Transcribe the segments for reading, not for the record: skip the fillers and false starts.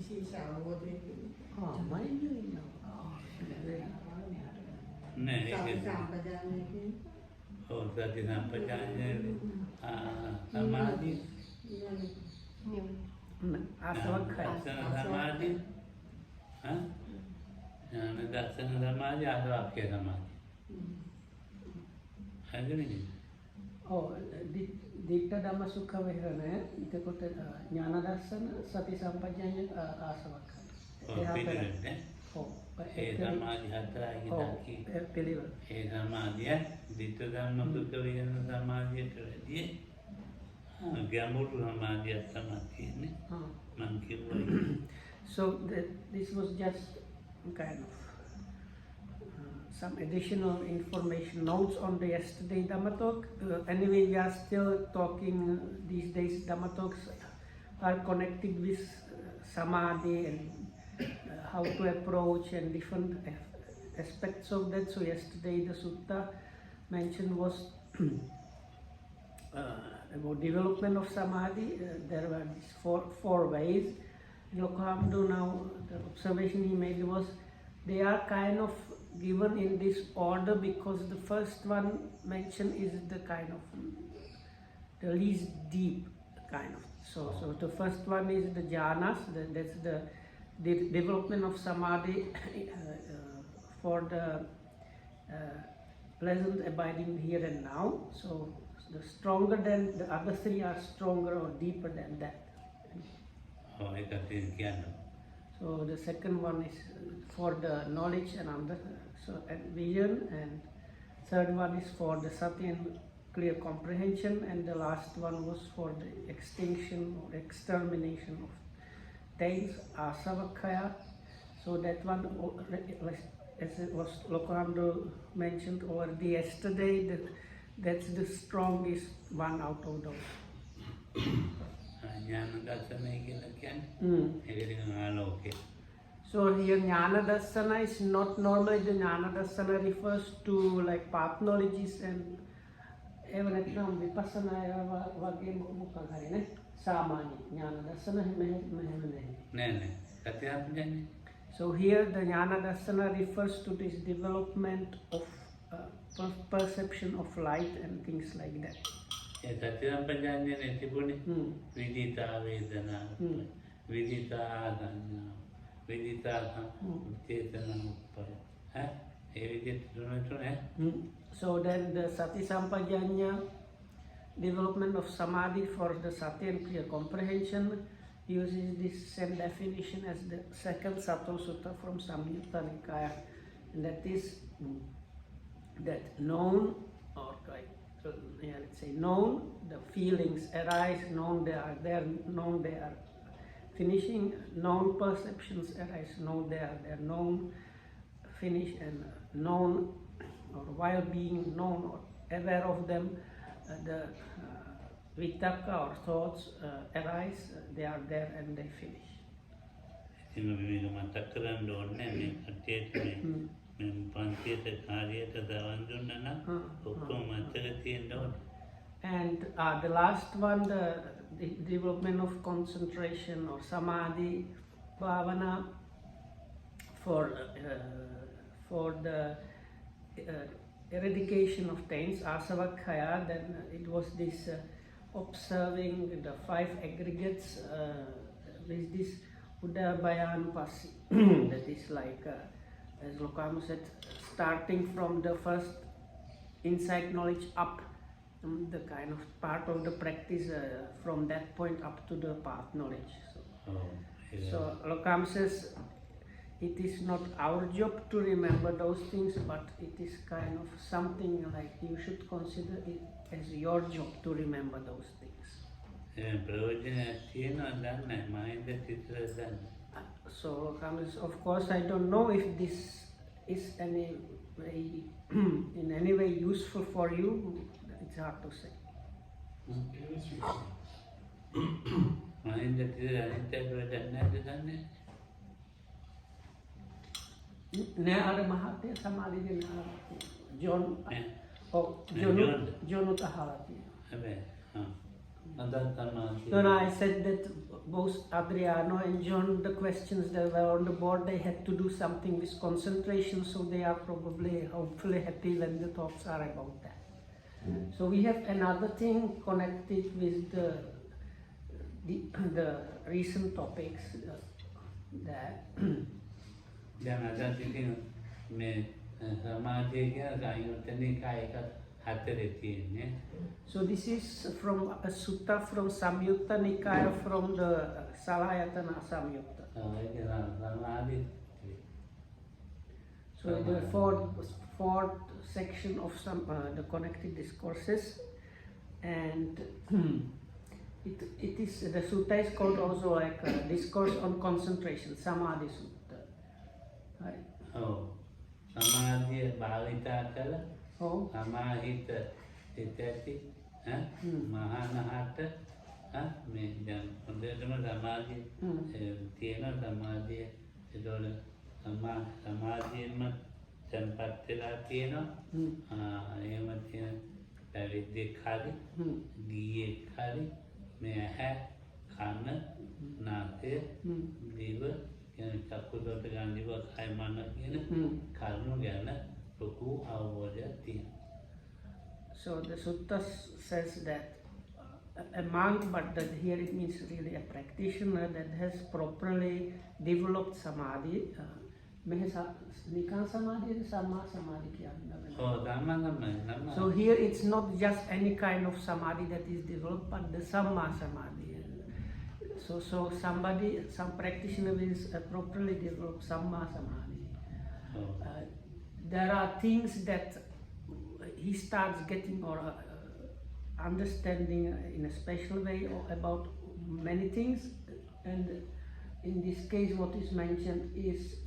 she's out Oh, mind you know. නෑ ඒක සම්පජානයකින් ඔව් සති සම්පජාඤ්ඤය සමාධි ආසවක්ඛය. දර්ශන සමාධි ඥාන දර්ශන සමාධි ආසවක්ඛය සමාධි හරිනේ ඔව් දිට්ඨ ධම්ම සුඛ විහරණය එතකොට ඥාන දර්ශන සති සම්පජාඤ්ඤය ආසවක්ඛය. ඔව් පිළිවෙලනේ ඔව් ඒ සමාධි හතරයි දකි පිළිවෙල. ඒ සමාධිය දිට්ඨ ධම්ම සුඛ විහරණ සමාධියට වැඩිය ගැඹුරු සමාධියක් තමයි තියෙන්නේ මම කිව්වා. So this was just kind of some additional information notes on the yesterday Dhamma talk. Anyway, we are still talking these days. Dhamma talks are connected with samadhi and how to approach and different aspects of that. So yesterday the sutta mentioned was about development of samadhi. There were these four ways. Lokahamdu now, the observation he made was they are kind of given in this order because the first one mentioned is the kind of the least deep kind of. So the first one is the jhanas, that's the development of samadhi for the pleasant abiding here and now. So the stronger than the other three are stronger or deeper than that. ඔව් ඒකත් කියන්න. So the second one is for the knowledge and and vision, and third one is for the sati and clear comprehension, and the last one was for the extinction or extermination of taints, asavakkaya. So that one, as it was Lokahamdu mentioned already yesterday, that's the strongest one out of those. ඥාන දර්ශනය කියලා කියන්නේ ඒකෙන් ආලෝකය. So here Jnana Darsana is not normally the Jnana Darsana refers to like path knowledges and even at now Vipassana wage mukha hari ne samanya Jnana Darsana නෑ සති සම්පජාඤ්ඤය. So here the Jnana Darsana refers to this development of perception of light and things like that. ඒ සති සම්පජාඤ්ඤය තිබුණේ විදිතා වේදනා විදිතා සංඥා විදිතා චේතනා උප්පය ඒ විදිහට තුනයි. So then the Sati Sampajanya, development of samadhi for the sati and clear comprehension, uses this same definition as the second Sato Sutta from Samyutta Nikaya, and that is that known or like let's say known, the feelings arise, known they are there, known they are finishing, known perceptions arise, known they are there, known finish, and known or while being known or aware of them, the vitaka or thoughts arise, they are there and they finish. ඉතින් මේක මතක් කරන්න ඕනේ මේ කට්ටියට මේ පන්තියට කාර්යයට දවන් දුන්නා නම් ඔක්කොම මතක තියෙන්න ඕනේ. And the last one, the development of concentration or samadhi bhavana for the eradication of taints, asavakkaya. Then it was this observing the five aggregates with this Udabayanupassi. That is like, as Lokahamdu said, starting from the first insight knowledge up, the kind of part of the practice from that point up to the path knowledge. So Lokahamdu says it is not our job to remember those things, but it is kind of something like you should consider it as your job to remember those things. So of course I don't know if this is in any way useful for you. It's hard to say. නෑ අර මහත්තයා සමාධිය John ජොනුත් අහලා තියෙනවා. හැබැයි අදත් තමයි. No, I said that both Adriano and John, the questions that were on the board, they had to do something with concentration, so they are probably, hopefully happy when the talks are about that. So we have another thing connected with the recent topics that දැන් අදත් ඉතින් මේ සමාජය කියන සංයුත්තනිකාය එක හතරේ තියෙන්නේ. so this is from a sutta from Samyutta Nikaya from the Salayatana Samyutta. ඒක සමාධි. So the fourth section of the connected discourses, and it is the sutta is called also like a discourse on concentration, Samadhi Sutta. Right? ඔව්. සමාධිය භාවිතා කළ Oh. සමාහිත සිතැති මහානහට මේ දැන් හොඳටම සමාධිය තියෙන සමාධිය ඒතකොට සමාධියෙන්ම තැන්පත් වෙලා තියෙනවා. එහෙම තියෙන පැවිද්දෙක් හරි ගියෙක් හරි මේ ඇහැ කන නාසය දිව කියන චක්කුසෝත ගාන්ධිව කය මන කියන කරුණු ගැන ලොකු අවබෝධයක් තියෙනවා. So the sutta says that a monk, but that here it means really a practitioner that has properly developed samadhi. Nikan samadhi is sama samadhi kiyanna. So here it's not just any kind of samadhi that is developed, but the samma samadhi. So some practitioner will properly develop samma samadhi. There are things that he starts getting or understanding in a special way about many things, and in this case what is mentioned is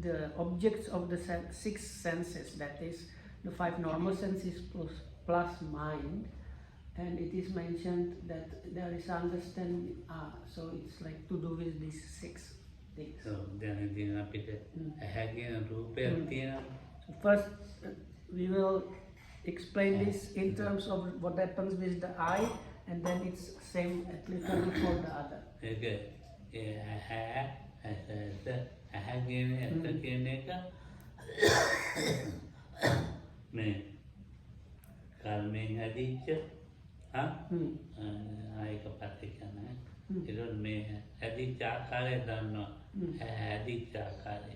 the objects of the six senses, that is the five normal senses plus mind, and it is mentioned that there is understanding, so it's like to do with these six things. So දැන් ඉතින් අපිට ඇහැ කියන රූපයක් තියෙනවා. First, we will explain this in terms of what happens with the eye, and then it's same applicable for the other. ඒක ඇහැ කියන එක මේ කර්මයෙන් හැදිච්ච ආයක පස්සේ කියන්නේ ඒකත් මේ හැදිච්ච ආකාරය දන්නවා. හැදිච්ච ආකාරය.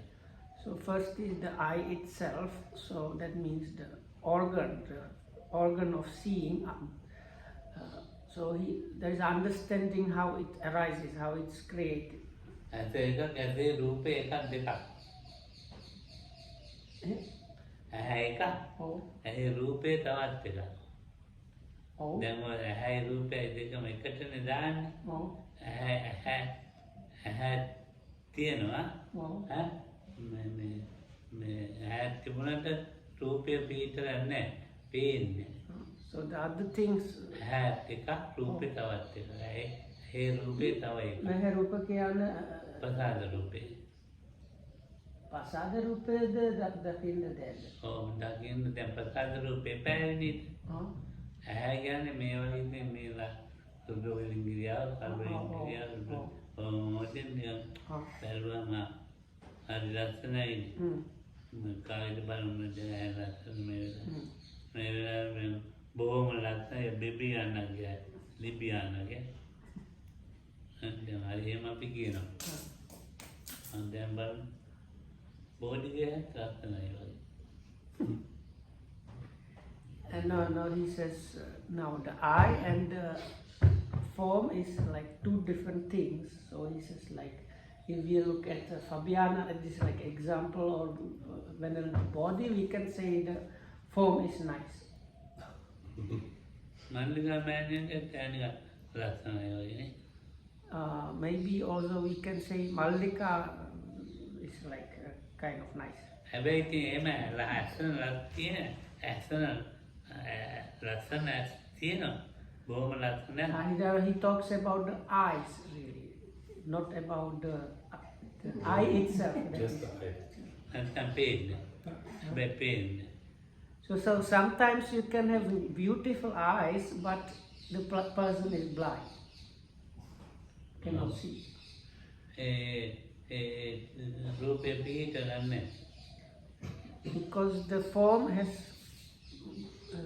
So first is the eye itself, so that means the organ of seeing. So there is understanding how it arises, how it's created. ඇසේ රූපේ එකක් දෙකක්. ඇහැ එකක්. ඇහි රූපේ තවත් එකක්. දැන් ඔය ඇහැයි රූපේ දෙකම එකටනේ දාන්නේ. ඇහැ තියෙනවා. මේ ඇහැ තිබුණාට රූපය පිටලා නැහැ. පේන්නේ. So the other things ඇහැ එකක් රූපේ තවත් එකක්. ඒ රූපේ තව එකක්. මේ රූප කියන්නේ ප්‍රසාද රූපේ. ප්‍රසාද රූපේද දකින්න දෙන්න. ඔව් දකින්න දැන් ප්‍රසාද රූපේ පැහැදිලි. ඇහැ කියන්නේ මේ වගේ මේලා සුදු වලින් ගිරියාව කල්වලින් ගිරියාව ඔතෙන් බැලුවම හරි ලස්සනයි. කායිද බලන්න දැන් ලස්සන මේ වෙලාවේ බොහොම ලස්සනයි බිබියානගේ ලිබියානගේ. දැන් හරි එහෙම අපි කියනවා. දැන් බලන්න බෝඩිගේ ලස්සනයි වගේ. And now he says, now the eye and the form is like two different things. So he says like, if we look at Fabiana, this is like example, or when in the body, we can say the form is nice. Maybe also we can say Mallika is like kind of nice. He talks about the eyes really, not about the eye itself. Just the eye. So sometimes you can have beautiful eyes, but the person is blind. cannot see. රූපය පිහිට ගන්න. Because the form has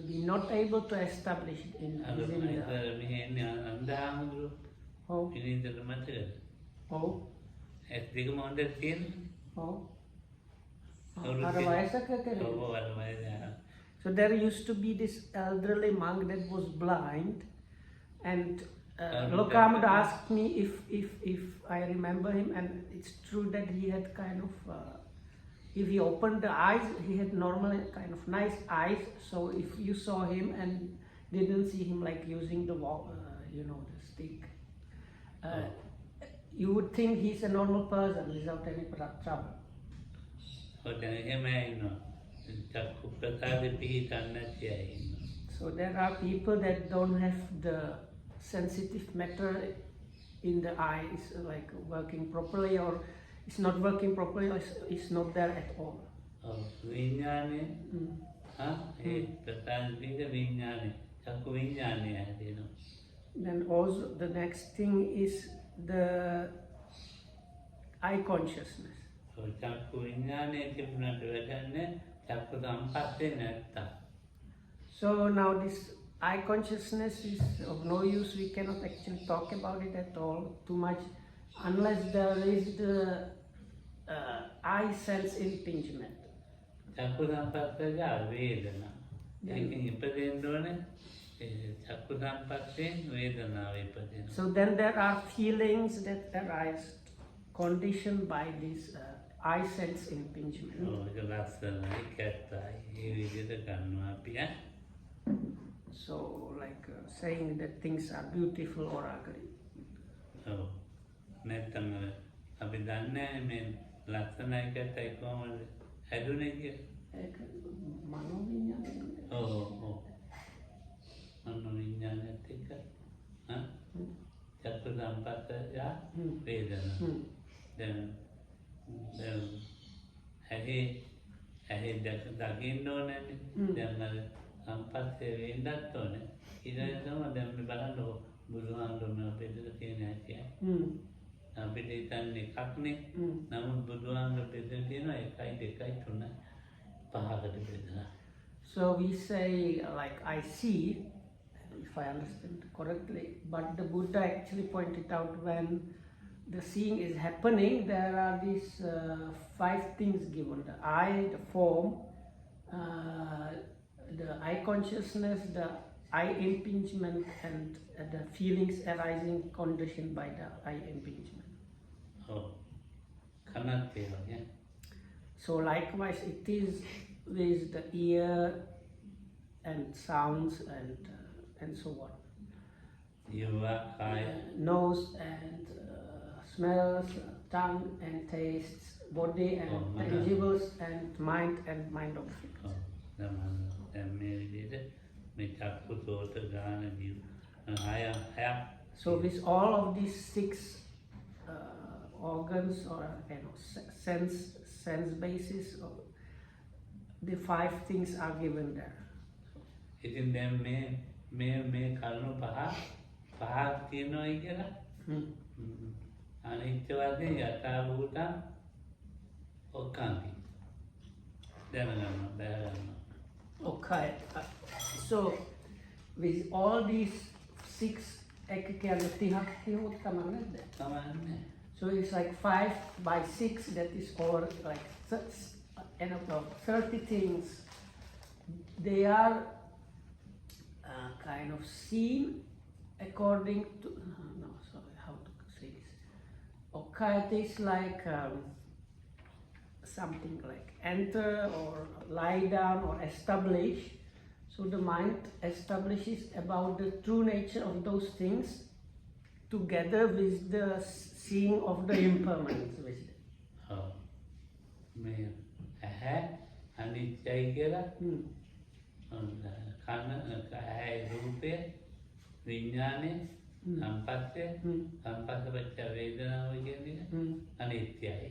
been not able to establish it in within the... මෙහෙ අන්දහාමුදුරු Oh, පිළිඳට මතකද? oh, ඇස් දෙකම හොඳට තියෙන. oh. අවුරුදු අර වයසක කෙනෙක්. ඔව් අර වයස. So there used to be this elderly monk that was blind, and Lokamud asked me if I remember him, and it's true that he had kind of, if he opened the eyes, he had normally kind of nice eyes. So if you saw him and didn't see him like using the the stick, you would think he's a normal person without any trouble. So there are people that don't have the sensitive matter in the eyes like working properly, or it's not working properly, or it's not there at all. විඥානේ ඒ ප්‍රකාශිත විඥානේ චක්කු විඥානේ හැදෙනවා. Then also the next thing is the eye consciousness. චක්කු විඥානේ තිබුණාට වැඩන්නේ චක්කු සම්පස්සේ නැත්තම්. So now this eye consciousness is of no use. We cannot actually talk about it at all too much unless there is the eye sense impingement. චක්කු සම්පස්සේ වේදනා. ඒකෙන් ඉපදෙන්න ඕනේ චක්කු සම්පස්සේ වේදනාව ඉපදෙනවා. So then there are feelings that arise conditioned by this eye sense impingement. ඒක ලස්සනයි කැත්තයි ඒ විදිහට ගන්නවා අපි So like saying that things are beautiful or ugly. ඔව් නැත්තම් අපි දන්නේ මේ ලස්සනයි කැත්තයි කොහොමද හැදුනේ කියලා. ඒක මනෝවිඤ්ඤාණය. ඔව් මනෝවිඤ්ඤාණයත් එක්ක චක්කු සම්පස්සේ වේදනා. දැන් ඇහි දකින්න ඕනනේ. දැන් අර සම්පස්සේ වෙන්නත් ඕනේ. ඊළඟ තමයි දැන් මේ බලන්න බුදුහාමුදුරුවෝ අපිට තියෙන හැටි. අපිට හිතන්නේ එකක්නේ. නමුත් බුදුහාමුදුරුවෝ පිළිදෙන තියෙනවා 1 2 3 5කට බෙදලා. So we say like I see, if I understand correctly, but the Buddha actually pointed out when the seeing is happening, there are these 5 things given: the eye, the form, the eye consciousness, the eye impingement, and the feelings arising conditioned by the eye impingement. Oh, cannot be, yeah. So likewise it is with the ear and sounds and so on. Nose and smells, tongue and tastes, body and tangibles, and mind objects. So with all of these 6 organs or sense basis, the 5 things are given there. ඉතින් දැන් මේ කරුණු පහක් තියෙනවායි කියලා. අනිත්‍ය වශයෙන් යථාභූත ඔක්කාන්ති දැනගන්න. Okay, so with all these 6 එක කියන්නේ 30ක් කියවුත් කමන්නේ නැහැ. So it's like 5 by 6, that is all like 30 things. They are kind of seen according to, how to say this? Okay, it is like something like enter or lie down or establish. So the mind establishes about the true nature of those things together with the seeing of the impermanence with it. අනිත්‍යයි කියලා කන ඇහැ රූපය විඥානය සම්පස්සේ සම්පස්සපච්ච වේදනාව කියන්නේ අනිත්‍යයි.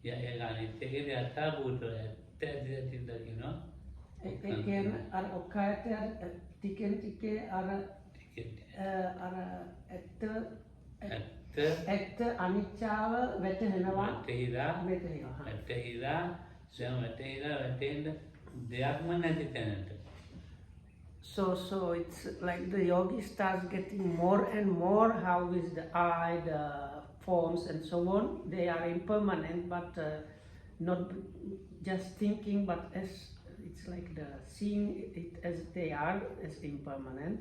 ඒක අනිත්‍ය කියන්නේ යථාභූතය ඇත්ත ඇති දකිනවා. ඒ කියන්නේ අර ඔක්කායත ටිකෙන් ටිකේ අර ඇත්ත ඇත්ත අනිච්චාව වැටහෙනවා. වැටහිලා දැන් වැටහිලා වැටෙන්න දෙයක්ම නැති තැනට. So it's like the yogi starts getting more and more how is the eye, the forms and so on. They are impermanent, but not just thinking, but as it's like the seeing it as they are as impermanent.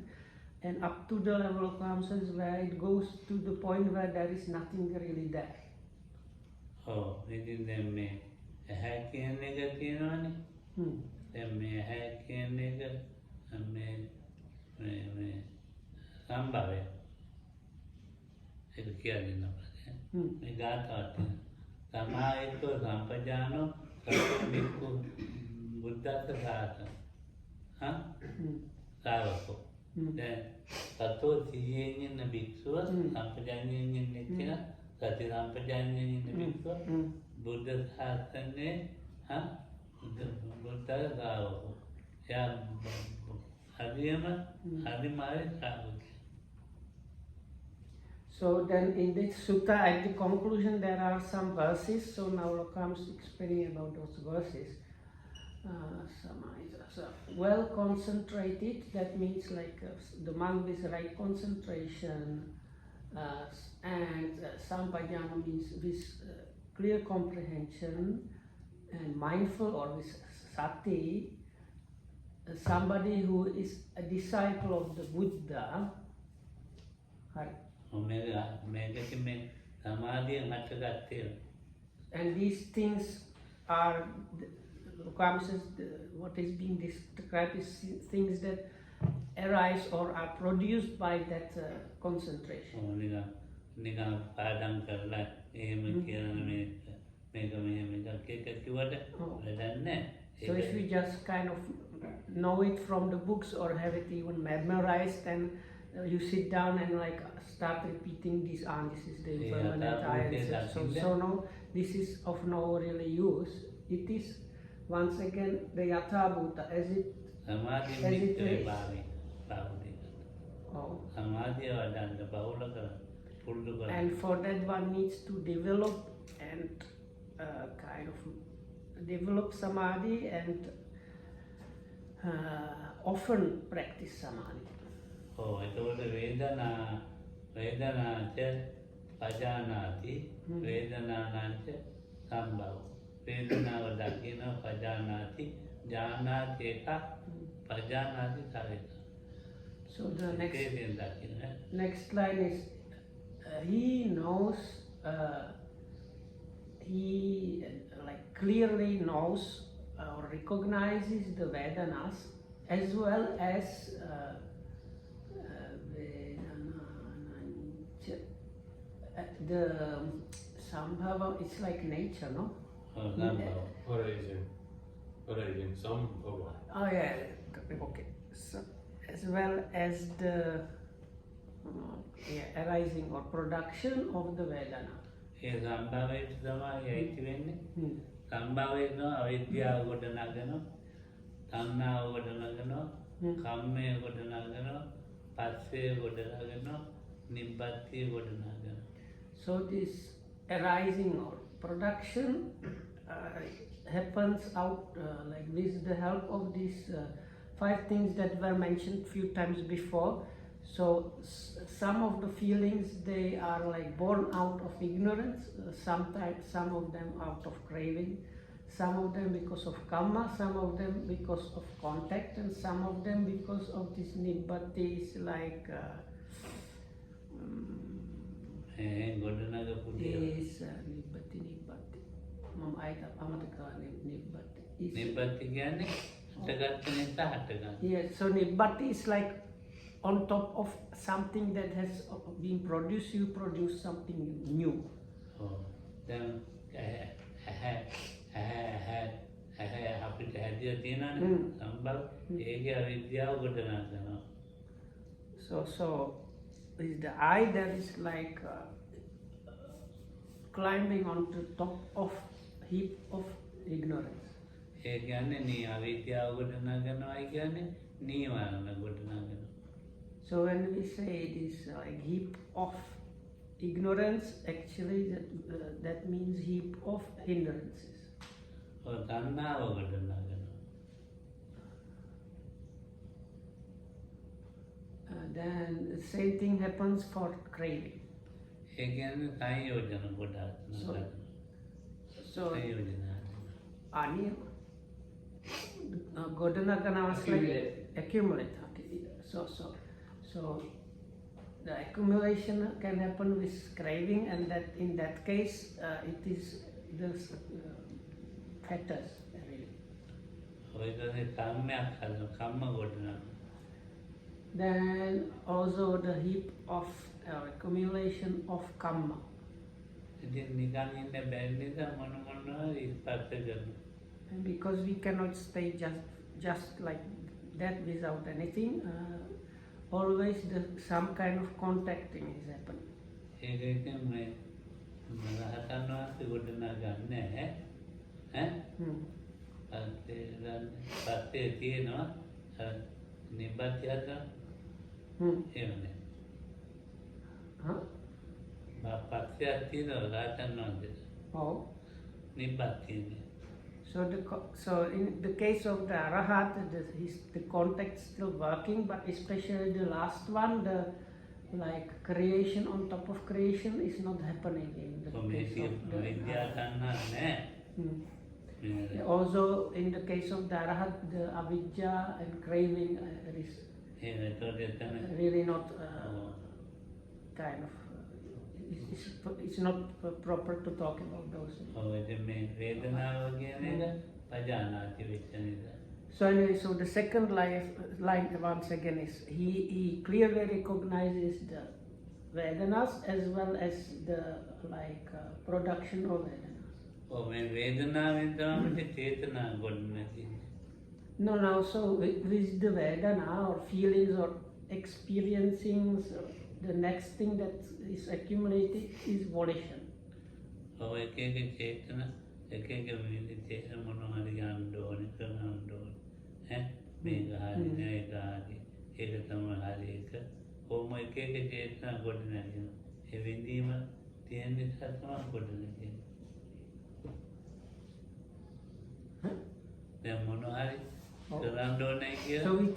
And up to the level of consciousness where it goes to the point where there is nothing really there. ඉතින් දැන් මේ ඇහැ කියන එක තියෙනවනේ. දැන් මේ ඇහැ කියන එක මේ සම්භවය. ඒක කියන්නේ නැහැ. මේ ගාථාවට සමායතෝ සම්පජානෝ සතෝ බික්ඛු බුද්ධස්ස සාසන. සාවකෝ. දැන් සතෝ සිහියෙන් ඉන්න භික්ෂුව සම්පජාඤ්ඤයෙන් ඉන්න කෙනා සති සම්පජාඤ්ඤයෙන් ඉන්න භික්ෂුව බුද්ධ ශාසනයේ බුද්ධ ශ්‍රාවකෝ. එයා හරියම හරිමාරි ශ්‍රාවකයා. So then in this sutta at the conclusion there are some verses. So now comes explaining about those verses. So well concentrated, that means like the mind with right concentration, and sampajana means with clear comprehension and mindful or with sati. Somebody who is a disciple of the Buddha. And these things are what is being described is things that arise or are produced by that concentration. So if we just kind of know it from the books or have it even memorized, and you sit down and like start repeating this, this is the impermanent eye. So no, this is of no really use. It is once again the yatha bhuta as it is. And for that one needs to develop and kind of develop samadhi and often practice samadhi. එතකොට වේදනාච පජානාති වේදනානංච සම්භව. වේදනාව දකින පජානාති ජානාති එක පජානාති තව එක. So the next line is he knows, he like clearly knows or recognizes the Vedanas as well as the Sambhava. It's like nature, no? Origin, Sambhava. Oh yeah, okay. So, as well as the arising or production of the Vedana. සම්භාවයට තමයි ඇති වෙන්නේ. සම්භාවයට අවිද්‍යාව ගොඩනගනවා, තණ්හාව ගොඩනගනවා, කම්මය ගොඩනගනවා, පස්සේ ගොඩනගනවා, නිබ්බත්තිය ගොඩනගනවා. So this arising or production happens out like with the help of these 5 things that were mentioned few times before. So some of the feelings, they are like born out of ignorance, sometimes some of them out of craving, some of them because of karma, some of them because of contact, and some of them because of this nibbati, like is nibbati. Yes, so nibbati is like on top of something that has been produced, you produce something new. Then අපිට හැදියා තියෙනනේ සම්බල් ඒකේ අවිද්‍යාව ගොඩනගනවා. So is the eye that is like climbing onto the top of heap of ignorance. ඒ කියන්නේ knee අවිද්‍යාව ගොඩනගනවායි කියන්නේ නීවරණ ගොඩනගනවා. So when we say it is like heap of ignorance, actually that means heap of hindrances. ඔය තණ්හාව ගොඩනගනවා. Then the same thing happens for craving. ඒ කියන්නේ සංයෝජන ගොඩක් නගනවා. So සංයෝජන. ani Godanagan was like accumulate. Okay. So the accumulation can happen with craving, and that in that case it is the factors really. ඔය කියන්නේ කම්මයක් හදන කම්ම ගොඩනගනවා. Then also the heap of accumulation of karma. ඉතින් නිකන් ඉන්න බැරි නිසා මොන මොනවා ඉස්පත් කරනවා. And because we cannot stay just like that without anything, always some kind of contacting is happening. ඒක ඉතින් මේ රහතන් වහන්සේ ගොඩනගන්නේ ඈ පස්සේ තියෙනවා නිබ්බත්‍යද එහෙමනේ පස්සේ තියෙනවා රහතන් වහන්සේ Oh. නිබ්බත්‍යනේ. So in the case of the Arahat, the contact is still working, but especially the last one, the like creation on top of creation is not happening in the case of the Also in the case of the Arahat, the avidya and craving is really not kind of it's not proper to talk about those things. So anyway, so the second line once again is he clearly recognizes the Vedanas as well as the like production of Vedanas. No, so with the Vedana or feelings or experiencing, the next thing that is accumulated is volition. So we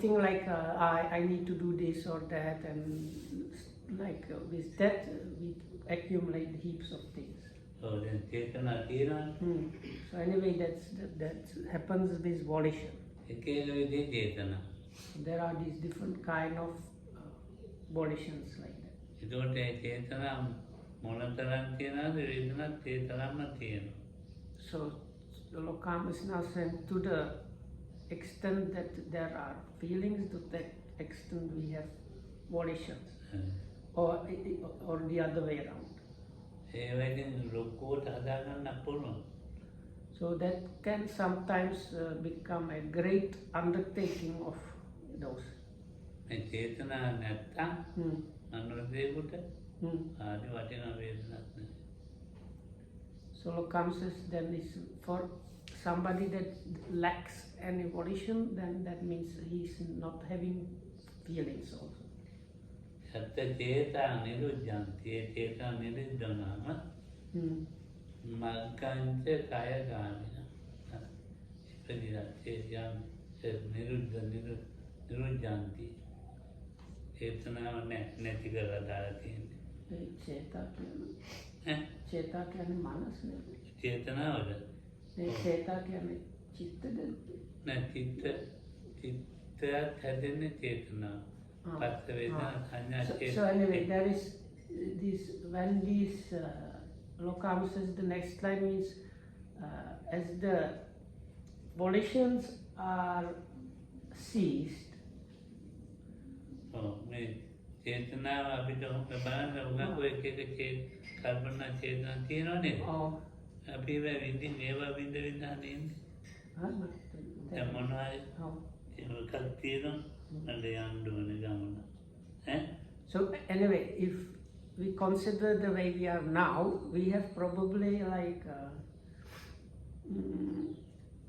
think like I need to do this or that, and like with that we accumulate heaps of things. So anyway, that happens with volition. There are these different kind of volitions like that. So the Lokam is now saying to the extent that there are feelings, to that extent we have volitions. Or the other way around. So that can sometimes become a great undertaking of those. So Lokam says then is for somebody that lacks any volition, then that means he's not having feelings also. Sattva niruddhanti, cheta niruddhanama, maggancha kaya gamina. Niruddhanti. Chetana නැති කරලා දාලා තියෙන්නේ. चेता කියන්නේ මනස නේ. චේතනාවද? चेता කියන්නේ චිත්තද? නෑ චිත්තයත් හැදෙන්නේ චේතනාව. So anyway, there is this when these Lokam says the next line means as the volitions are ceased. චේතනාව අපිට බලන්න උගන්කෝ එක කල්පනා චේතනා තියෙනව නේද? අපි මේවා විඳ ඉන්නේ. දැන් මොනවද? ඒකක් තියෙනවා. So anyway, if we consider the way we are now, we have probably like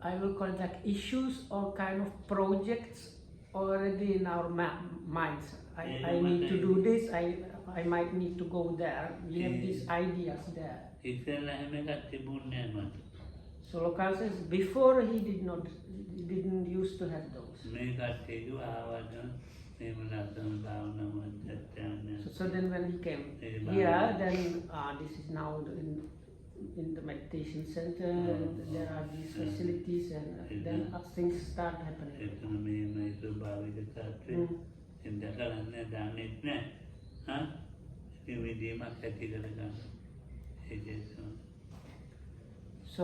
I will call it like issues or kind of projects already in our minds. I need to do this. I might need to go there. We have these ideas there. ඉස්සෙල්ලා එහෙම එකක් තිබුණේ නැහැ මට. So Lokal says before he didn't used to have those. මේ කට්ටියක ආවද එහෙම නැත්නම් භාවනා මධ්‍යස්ථාන. So then when he came here, then this is now in the meditation center, and there are these facilities, and then things start happening. එතන මේ ස්වභාවික තත්ත්වය දැකලා නැහැ දන්නේ නැහැ. හා ඉතින් විදීමක් ඇති කරගන්න. So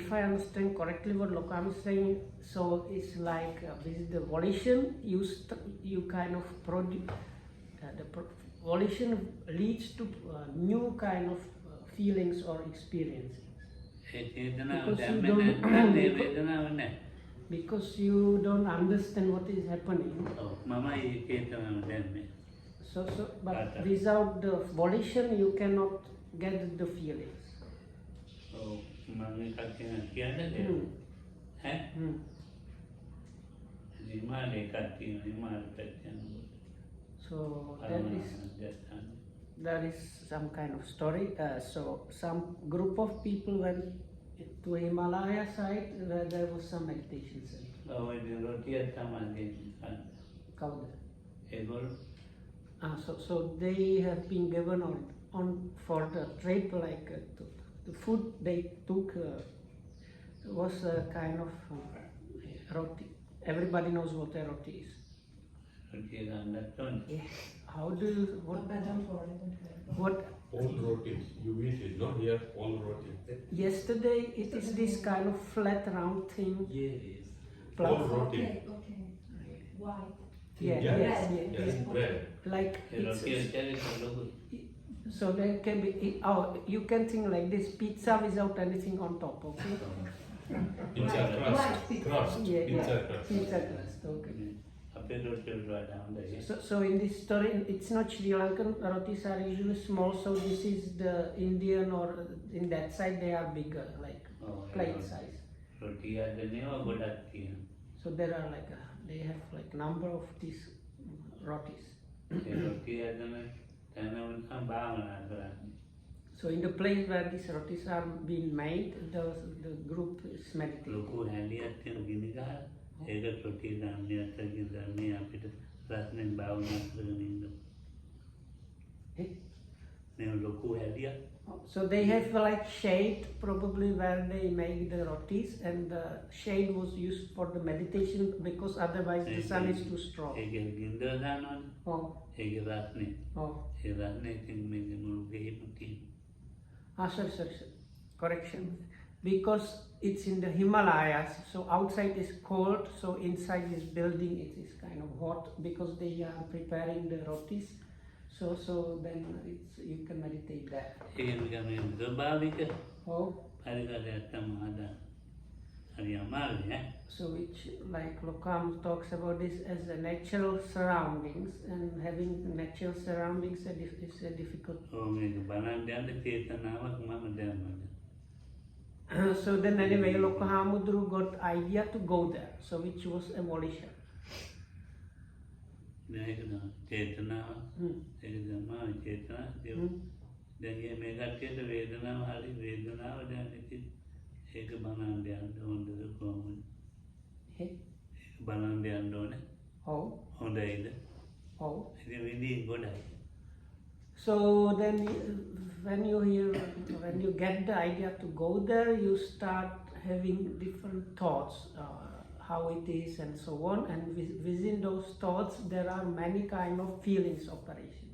if I understand correctly what Lokam is saying, so it's like this is the volition, you kind of produce, volition leads to new kind of feelings or experiences. Because you don't understand what is happening. But without the volition, you cannot get the feelings. So there is some kind of story. So some group of people went to Himalaya side where there was some meditation center. So they have been given on for the trip, like the food they took was a kind of roti. Everybody knows what a roti is. Yeah. How do you what? All rotis. You eat it, not here. All rotis. Yesterday it is this kind of flat round thing. Yes. All roti. White. Yeah, Yeah. yes. Where? Like so there can be you can think like this pizza without anything on top, okay? Pizza crust. Crust. Yeah, Pizza yeah. crust. Pizza crust, okay. So in this story, it's not Sri Lankan rotis are usually small. So this is the Indian, or in that side they are bigger, like plate size. So there are like they have like number of these rotis. So in the place where these rotis are being made, the group is meditating. So they have like shade probably where they make the rotis, and the shade was used for the meditation because otherwise the sun is too strong. Oh. Sorry. Correction. Because it's in the Himalayas, so outside is cold, so inside this building it is kind of hot because they are preparing the rotis. So then you can meditate there. Oh. So which like Lokam talks about this as a natural surroundings, and having natural surroundings is a difficult. So then anyway, Lokahamudru got idea to go there, so which was a volition. So then when you get the idea to go there, you start having different thoughts, how it is and so on, and within those thoughts there are many kind of feelings operation.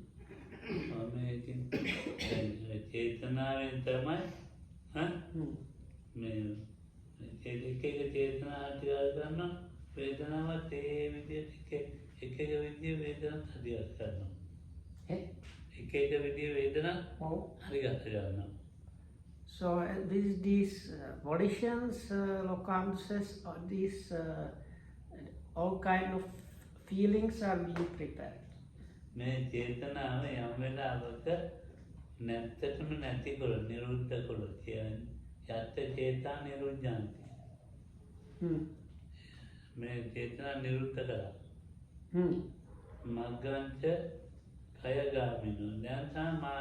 So with these volitions, Lokam says these all kind of feelings are being prepared. මග්ගංච කයගාමිනෝ දැන් තමයි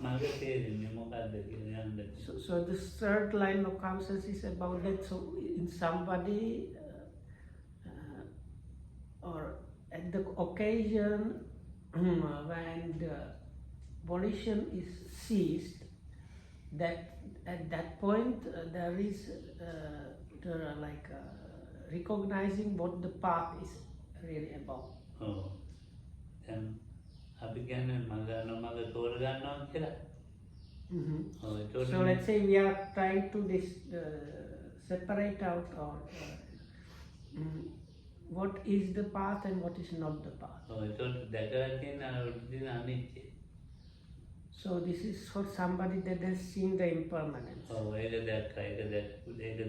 මග තේරෙන්නේ මොකක්ද කියලා යන්න. So this third line of consciousness is about that. So in somebody or at the occasion when the volition is ceased, that at that point there is recognizing what the path is really about. ඔව්. දැන් අපි කියන්නේ මග නොමග තෝරගන්නවා කියලා. ඔව් ඒතකොට So let's say we are trying to separate out or what is the path and what is not the path. ඔව් ඒතකොට දැකලා තියෙන අනිත්‍ය අනිත්‍ය. So this is for somebody that has seen the impermanence. ඔව් ඒක දැක්කා ඒක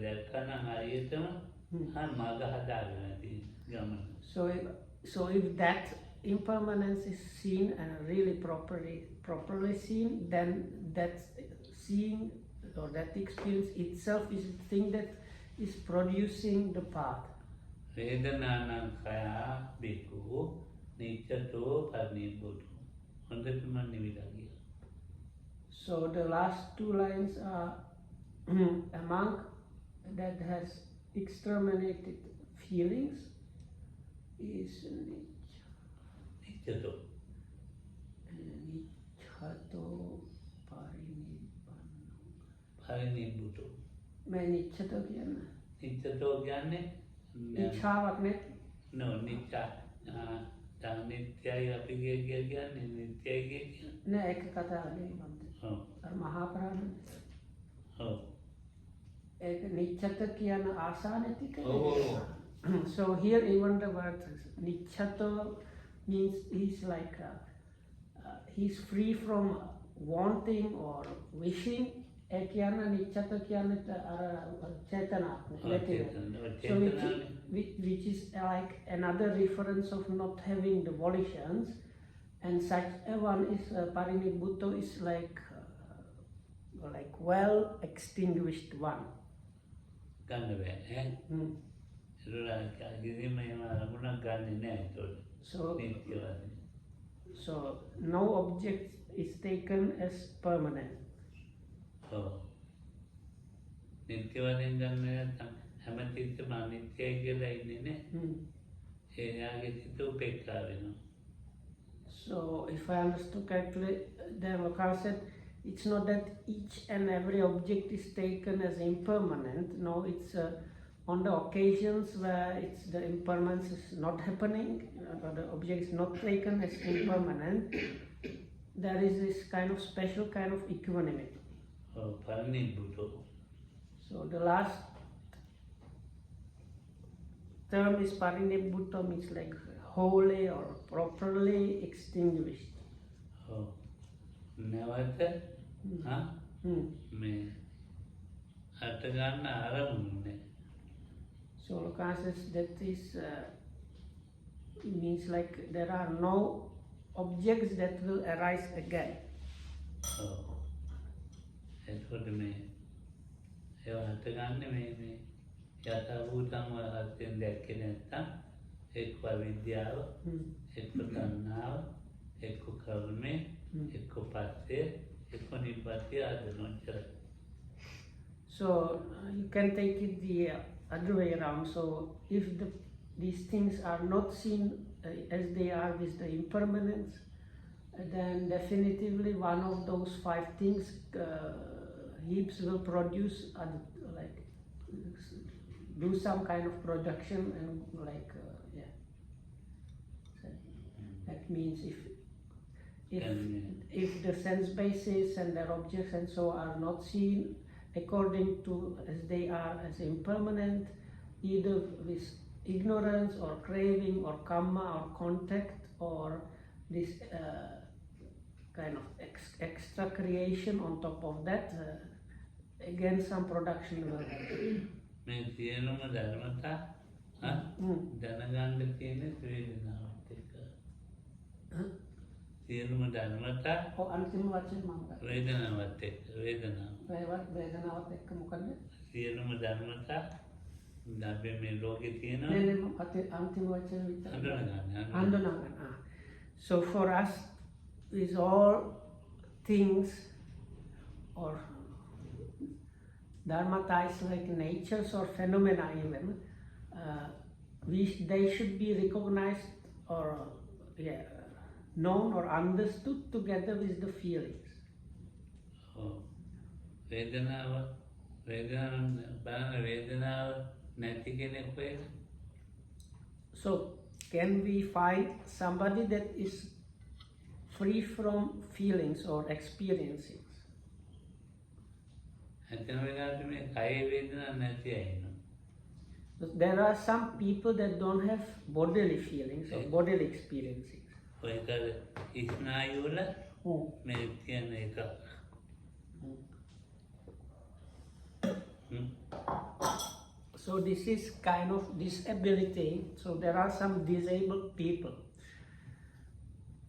දැක්කා නම් හරියටම මග හදාගෙන තියෙන ගමන. So if that impermanence is seen and really properly seen, then that seeing or that experience itself is the thing that is producing the path. වේදනානං කය බිකු නිච්චතෝ පරිනිබ්බුතෝ. හොඳටම නිවිලා ගියා. So the last two lines are a monk that has exterminated feelings is නිච්චතෝ Nichhato පරිනිබ්බුතෝ. मैं निच्छतो කියන්නේ නිච්චතෝ කියන්නේ ඉච්ඡාවක් නේ. නිච්චා දැන් නිත්‍යයි අපි කියන්නේ නිත්‍යයි කියන්නේ. නෑ ඒක කතාවේ මන්ද. ඔව්. අර මහා ප්‍රාණ. ඔව්. ඒක නිච්ඡත කියන ආසා නැති ඔව් ඔව්. So here even the word nichhato means he's like he's free from wanting or wishing. ඒ කියන්නේ නිච්ඡත කියන්නේ අර චේතනාවක් නේ. So which is like another reference of not having the volitions, and such a one is parinibbuto is like well extinguished one. ගන්න බෑ ඈ. කිසිම අරමුණක් ගන්නෙ නෑ ඒතකොට. So no object is taken as permanent. ඔව්. නිත්‍ය වශයෙන් ගන්න නැත්නම් හැමතිස්සෙම අනිත්‍යයි කියලා ඉන්නේ නේ. එයාගේ සිත උපේක්ෂා වෙනවා. So if I understood correctly, then Vakar said it's not that each and every object is taken as impermanent. No, it's on the occasions where the impermanence is not happening, or the object is not taken as impermanent, there is this kind of special kind of equanimity. Oh, parinibbuto. So the last term is parinibbuto, means like wholly or properly extinguished. Oh, නැවත මේ අට ගන්න ආරම්භුනේ. So Lukas says that is means like there are no objects that will arise again. Oh. එතකොට මේ ඒවා හට ගන්න මේ යථාභූතං වශයෙන් දැක්කේ නැත්නම් එක්ක අවිද්‍යාව එක්ක තණ්හාව එක්ක කර්මය එක්ක පස්සේ එක්ක නිබ්බතිය ආදනොච්චර. So you can take it the other way around. So if these things are not seen as they are with the impermanence, then definitively one of those five things heaps will produce like do some kind of production and like so that means if the sense bases and their objects and so are not seen according to as they are as impermanent, either with ignorance or craving or karma or contact or this kind of extra creation on top of that, again some production will happen. මේ සියලුම ධර්මතා දැනගන්න තියෙන වේදනාවත් එක්ක. සියලුම ධර්මතා අන්තිම වචන මම වේදනාවත් එක්ක වේදනාවත් එක්ක මොකද? සියලුම ධර්මතා අපි මේ ලෝකේ තියෙනවා. නේ අන්තිම වචන විතර හඳුනා ගන්න. So for us, these all things or dharmata is like natures or phenomena even. They should be recognized or known or understood together with the feelings. වේදනාව නැති කෙනෙක් වෙයි. So can we find somebody that is free from feelings or experiencing? ඇත්තම වෙලාවට මේ කය වේදනා නැති අය ඉන්නවා. There are some people that don't have bodily feelings or bodily experiencing. ඔය කර ස්නායු වල මේ තියෙන එක. So this is kind of disability. So there are some disabled people,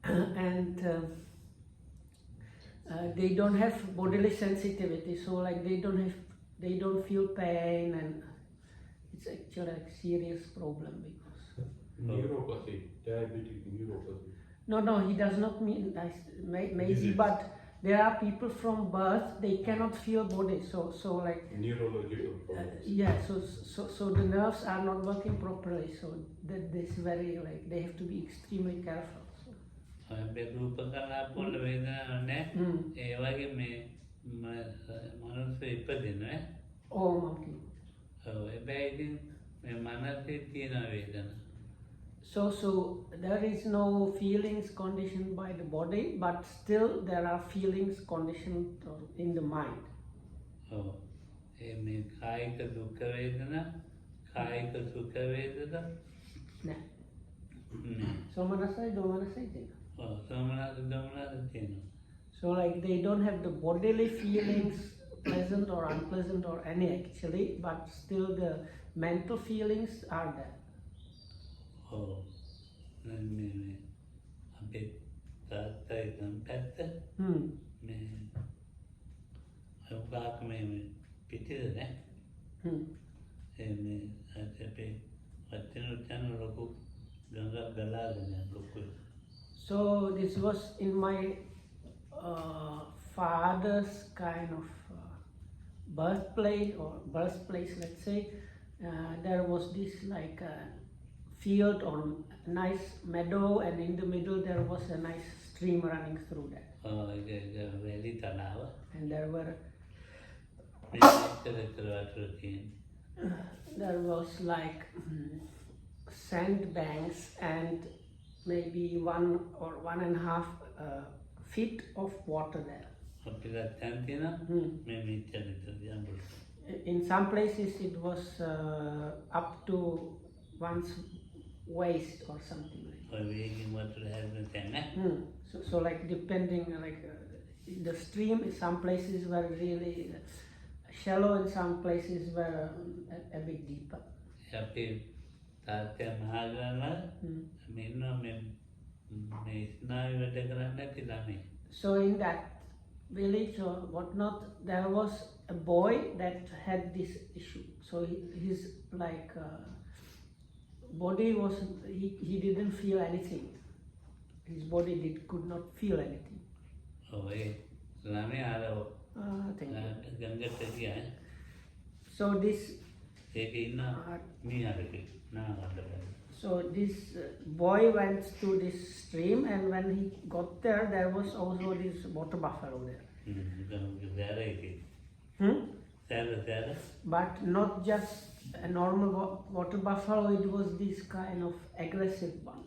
and they don't have bodily sensitivity. So like they don't feel pain, and it's actually a serious problem because Neuropathy, diabetic neuropathy. no, he does not mean maybe, Disease. but there are people from birth they cannot feel body. So like. Neurological problems. Yeah, so the nerves are not working properly, so that this very like they have to be extremely careful. So. රූප කලාපවල වේදනාවක් නැහැ. ඒ වගේ මේ මනුස්ස ඉපදිනවා. Okay. හැබැයි ඉතින් මේ මනසේ තියෙන වේදනා. So there is no feelings conditioned by the body, but still there are feelings conditioned in the mind. ඒ මේ කායික දුක් වේදනා, කායික සුඛ වේදනා. Nah. Somanasai, domanasai thing. සෝමනස්ස දෝමනස්ස තියෙනවා. So like they don't have the bodily feelings, pleasant or unpleasant or any actually, but still the mental feelings are there. මේ අපේ තාත්තා එකම පැත්ත මේ ඔබාක මේ පිටිද නේ. මේ අපේ වචන උච්චාරණ ලොකු ගඟක් ගලාගෙන ලොකු. So this was in my father's kind of birthplace, let's say. There was this like field or nice meadow, and in the middle there was a nice stream running through that. වැලි තලාව. And there was like sandbanks and maybe 1 or 1.5 feet of water there. In some places it was up to one's waist or something like that. So like depending like the stream, some places were really shallow and some places were a bit deeper. So in that village or whatnot, there was a boy that had this issue. So his like body was, he didn't feel anything. His body could not feel anything. Thank you. So this so this boy went to this stream, and when he got there, there was also this water buffalo there. But not just a normal water buffalo, it was this kind of aggressive one.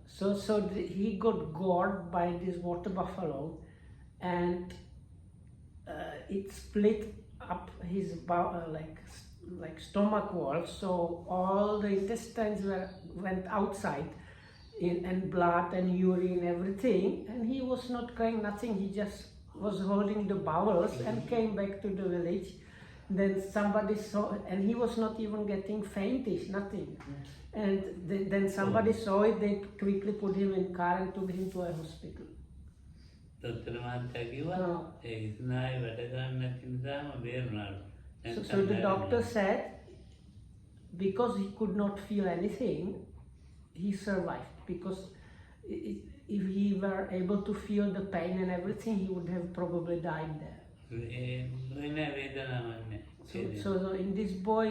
So he got gored by this water buffalo, and it split up his like stomach wall, so all the intestines went outside, and blood and urine, everything, and he was not crying, nothing. He just was holding the bowels and came back to the village, then somebody saw, and he was not even getting faintish, nothing. And then somebody saw it, they quickly put him in car and took him to a hospital. දොස්තර මහත්තයා කිව්වා ඒ ඉස්නායි වැඩ කරන්නේ නැති නිසාම බේරුණාලු. So the doctor said, because he could not feel anything, he survived. Because if he were able to feel the pain and everything, he would have probably died there. So in this boy,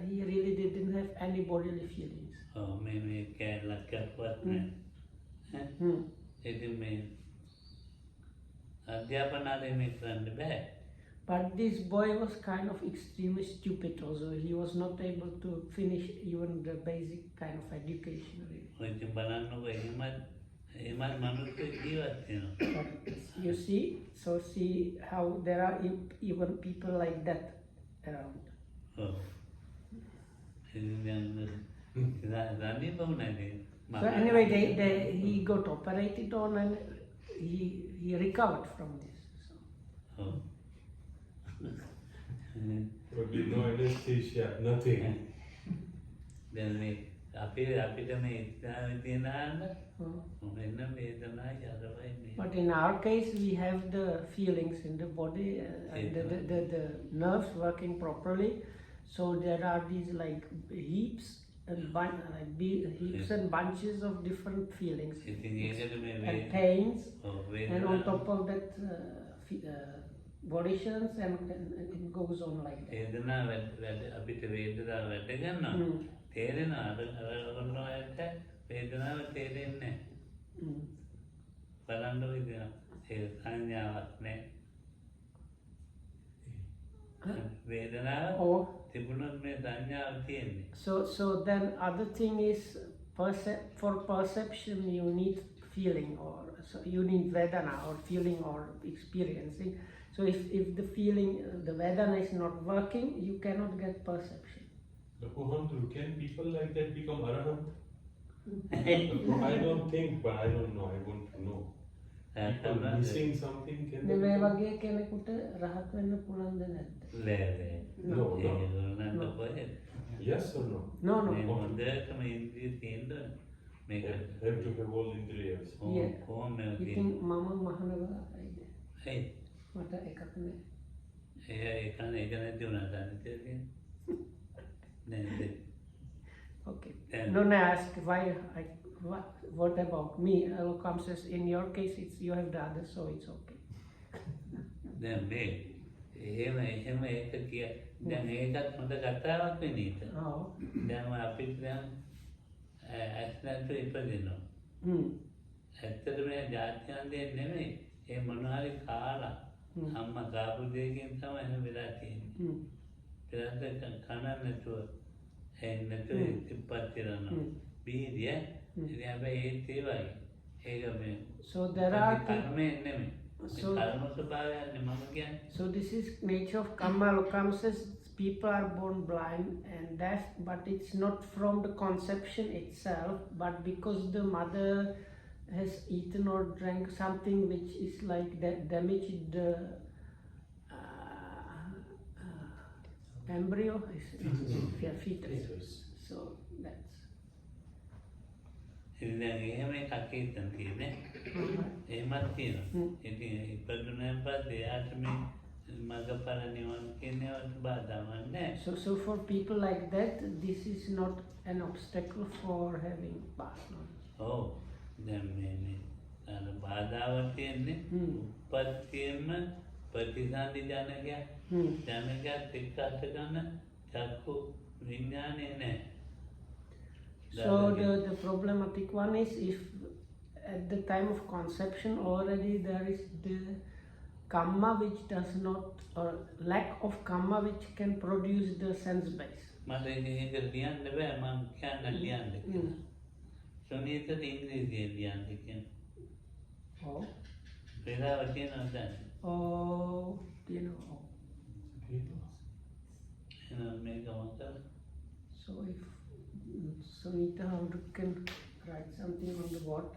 he really didn't have any bodily feelings. But this boy was kind of extremely stupid also. He was not able to finish even the basic kind of education. Really. But you see, so see how there are even people like that around. So anyway, he got operated on and he recovered from this. So. But with no anesthesia, nothing. දැන් මේ අපිට මේ ඉස්ලාමයේ තියෙන ආන්න මෙන්න වේදනායි අරවයි මේ. But in our case, we have the feelings in the body, and the nerves working properly. So there are these like heaps and heaps and bunches of different feelings and pains, and on top of that, volitions, and it goes on like that. අපිට වේදනාව වැඩ ගන්නවා. තේරෙනවා අරනවාට වේදනාව තේරෙන්නේ නැහැ. බලන්න විදිහ ඒ සංඥාවක් නැහැ. වේදනාව තිබුණොත් මේ සංඥාව තියෙන්නේ. So then other thing is for perception you need feeling, or so you need vedana or feeling or experiencing. So if the feeling, the vedana is not working, you cannot get perception. Can people like that become arahant? I don't think, but I don't know. I want to know. People missing something, can they? මේ වගේ කෙනෙකුට රහත් වෙන්න පුළුවන්ද නැද්ද? No. Yes or no? No. හොඳටම ඉන්ද්‍රිය තියෙන්න Have to have all indriyas. ඉතින් මම මහනවා Hey. මට එකක් නෑ. ඒක නැති වුණා දැන්. Okay. No, I ask why. What about me? Comes as in your case, you have the other, so it's okay. දැන් මේ එහෙම ඒක කිය දැන් ඒකත් හොඳ කතාවක් වෙන්නේ. දැන් අපිට දැන් ඇස්නට ඉපදිනවා. ඇත්තටම මේ ජාත්‍යන්තයෙන් නෙමෙයි. ඒ මොනවාරි කාලා අම්මා කාපු දෙයකින් තමයි එහෙම වෙලා තියෙන්නේ. ඊට කන නැතුව නැතුව ඉපත් කරනවා. බීදිය ඉතින් හැබැයි ඒත් ඒ වගේ. ඒක මේ So there are කර්මය නෙමෙයි. කර්ම ස්වභාවයන්නේ මම කියන්නේ. So this is nature of karma. Lokam says people are born blind and deaf, but it's not from the conception itself, but because the mother has eaten or drank something which is like that damaged the embryo, fetus. So that's. ඉතින් එහෙම එකක් හිතන් තියෙන්නේ. එහෙමත් තියෙනවා. ඉතින් ඉපදුනන් පස්සේ යාට මේ මගපල නිවන් කියනවත් බාධාවක් නැහැ. So for people like that, this is not an obstacle for having partner. Oh, දැන් මේ අර බාධාවක් තියෙන්නේ උපත්තියෙම ප්‍රතිසන්දි ජනකයත් එක්ක අත ගන්න චක්කු විඥානය නැහැ. So the problematic one is if at the time of conception already there is the karma which does not, or lack of karma which can produce the sense base. මට ඒක ලියන්න බෑ මම කියන්න ලියන්න කියලා. සුනීතට ඉංග්‍රීසියෙන් ලියන්න කියන. Oh. වෙලාව තියෙනවා දැන්. Oh, you know. එහෙනම් මේක මොකද? So if Sunita can write something on the board.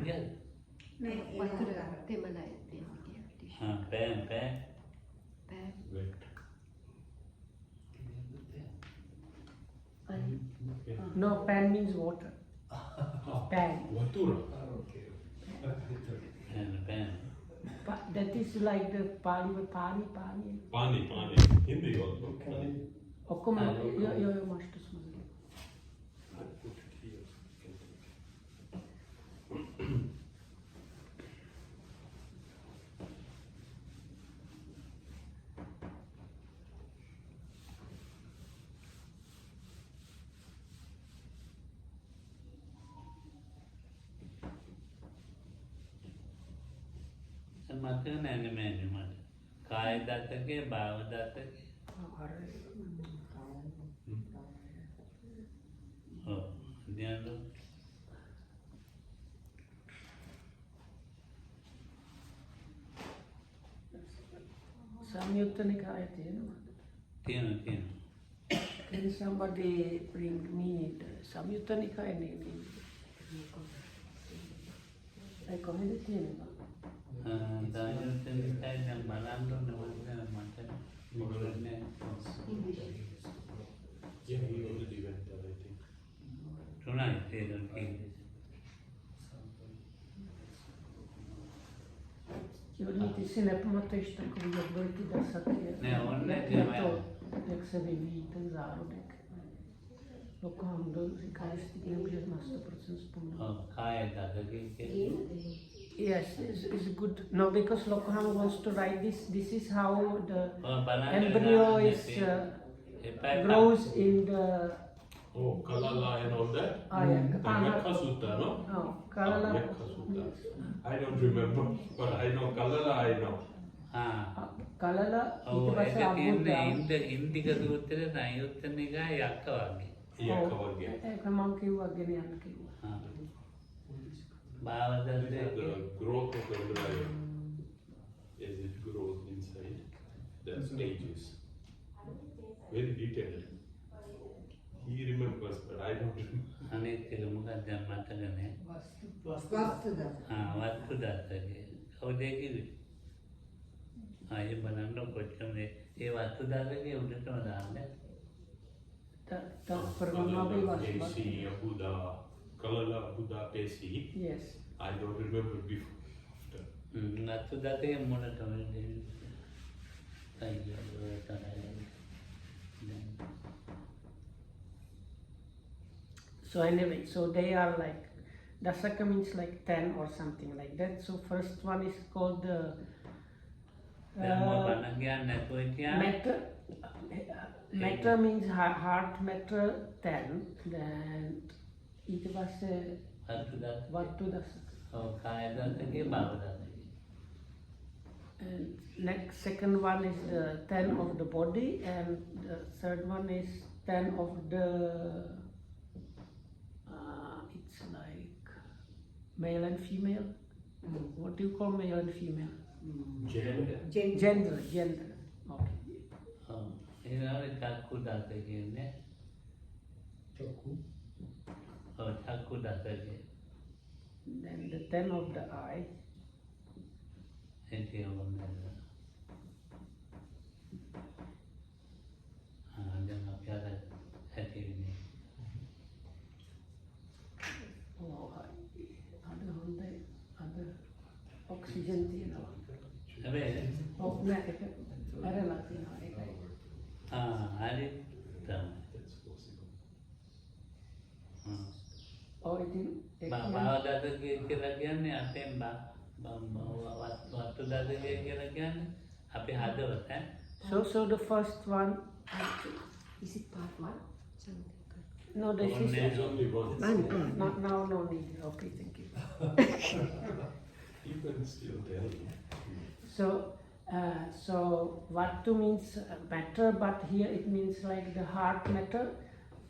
ගියද? වතුර තෙමලා යන්නේ. පෑන් Wet. No, pan means water. Pan. Vatura. පෑන් That is like the pani. Pani. Hindi also. Pani. Okkoma, yo master small. I put it here. මතක නැහැ මෑණි මට. කාය දත්තකේ භාව දත්තකේ. ඔව්. ධ්‍යාන Samyutta Nikaya තියෙනවා. තියෙනවා. Can somebody bring me the Samyutta Nikaya name? Ay කොහෙද තියෙනවා? දායකයන් දැන් බලන්න ඕනේ මට මොකදනේ. Yeah, he already went there, I think. තුනයි තියෙනවා. Io ti se ne pomotešte koji je brojki da sad je. Ne, on ne Ja treba. to, nek se vidi ten zárodek. Lokam do zikaristi nemůže na 100% vzpomenout. කාය දත්තකේ Yes, it's good. No, because Lokhan wants to write this. This is how the embryo is grows in the. Oh, Kalala and all that? Yeah. The Mekha Sutta, no? Oh, Kalala. Mekha Sutta. I don't remember, but I know Kalala, I know. Kalala. ඔව් ඒක තියෙන්නේ ඉන්දික සූත්‍රයේ සංයුත්ත නිකාය යක්ක වගේ. Yakka Vargya. ඒක මම කිව්වා ගෙන යන්න කිව්වා. භාව The දත්තකේ growth of the embryo as it grows inside, the stages. Very detailed. He remembers, but I don't remember. අනිත් එක මොකක්ද මතක නැහැ. වස්තු දත්තකේ. කවුද කිව්වේ? ආයෙ බලන්න කොච්චර මේ ඒ වස්තු දත්තකේ උඩටම දාන්නේ. Pertama Kalala, Pesi, Buddha, Kalala, Buddha, Pesi. Yes. I don't remember before. වස්තු දත්තකේ මොනටද දෙන්නේ? So anyway, so they are like, Dasaka means like 10 or something like that. So first one is called the matter. Matter means heart matter 10. Then it was Vattu Dasaka. And next second one is the 10 of the body, and the third one is 10 of the. It's like male and female. What do you call male and female? Gender. Gender. Okay. චක්කු දත්ත කියන්නේ චක්කු දත්තකේ Then the 10 of the eye. ඒක වුණා. දැන් අපි අර හැටිනේ. Oh, other oxygen තියෙනවා. හැබැයි Oh, නෑ ඒක අරලා තියෙනවා ඒකයි. හරි තමයි. That's possible. Oh, ඉතින් භාව දත්තකේ කියලා කියන්නේ අපෙන් වස්තු දත්තකේ කියලා කියන්නේ අපේ හදවත. So the first one. Is it part 1? No, this is. There's only one. Now no need. Okay, thank you. You can still tell me. So Vattu means matter, but here it means like the heart matter,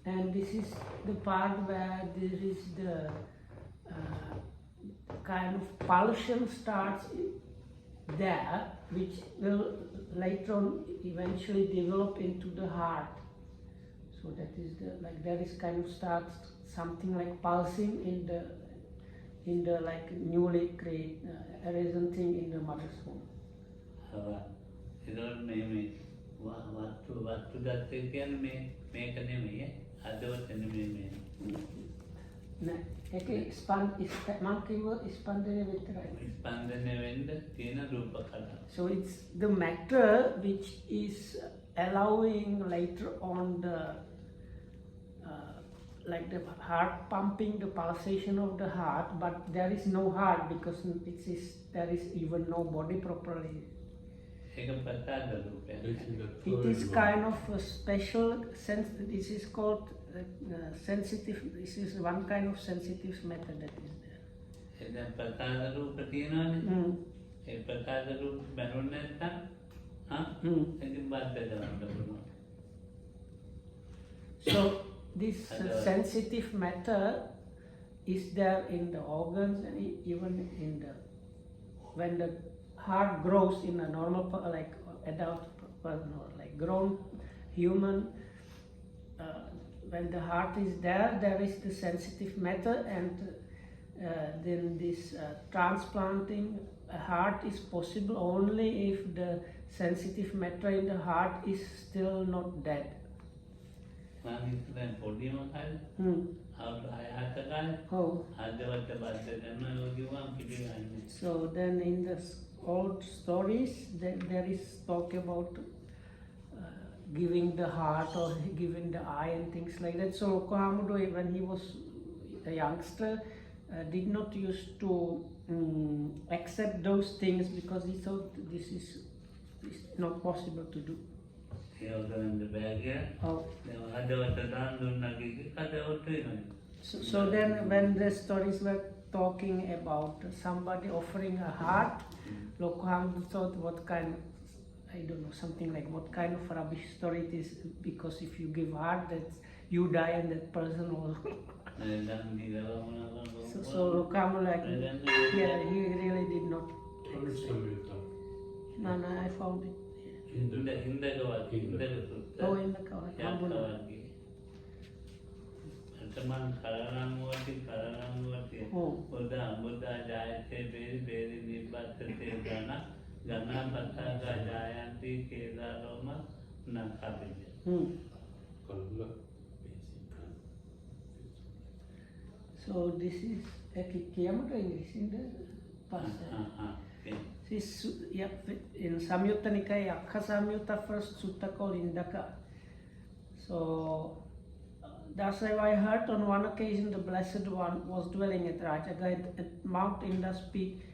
and this is the part where there is the kind of pulsion starts there, which will later on eventually develop into the heart. So that is the like there is kind of starts something like pulsing in the in the like newly created arisen thing in the mother's womb. ඒතකොට මේ වත්තු දත්තය කියන්නේ මේක නෙමෙයි අදවත නෙමෙයි ස්පන්දනය වෙන්න තියෙන රූප කලාව. So it's the matter which is allowing later on the like the heart pumping, the pulsation of the heart, but there is no heart because there is even no body properly. ඒක ප්‍රසාද රූපය. It's in the It third is one. kind of a special sense. This is called sensitive. This is one kind of sensitive method that is there. දැන් ප්‍රසාද රූප තියෙනවානේ. ඒ ප්‍රසාද රූප බැලුන්නේ නැත්නම් ඉතින් බද්ද ගන්න පුළුවන්. So this sensitive matter is there in the organs and even in the when the heart grows in a normal like adult person or like grown human. When the heart is there, there is the sensitive matter, and then this transplanting a heart is possible only if the sensitive matter in the heart is still not dead. දැන් පොඩිම කාලේ අවුරුදු 6-7 කාලේ Oh. අදවත බද්ද ගන්නවා කිව්වම පිළිගන්නේ. So then in the old stories there is talk about giving the heart or giving the eye and things like that. So Kohamudo, when he was a youngster, did not used to accept those things because he thought this is not possible to do. ඒක ගන්න බෑ කියලා. Oh. දැන් අදවත දාන්න දුන්නා කිව්වේ කඩවට වෙනවා. So then when the stories were talking about somebody offering a heart, Lokohamudo thought what kind, I don't know, something like what kind of rubbish story it is, because if you give heart that you die and that person will. So Lokohamudo like, yeah, he really did not. Third Samyutta. No, I found it. Oh, in the cover. Oh. Buddha ජායතේ බේරි නිබ්බත්තේ ගණපතගා ජායන්ති කේදාරෝම නකාපිය. Kalla. So this is a Kiyamuto English in the past. This in Samyutta Nikaya, Akka Samyutta first sutta called Indaka. So that's why I heard on one occasion the Blessed One was dwelling at Rajaga at Mount Indus Peak,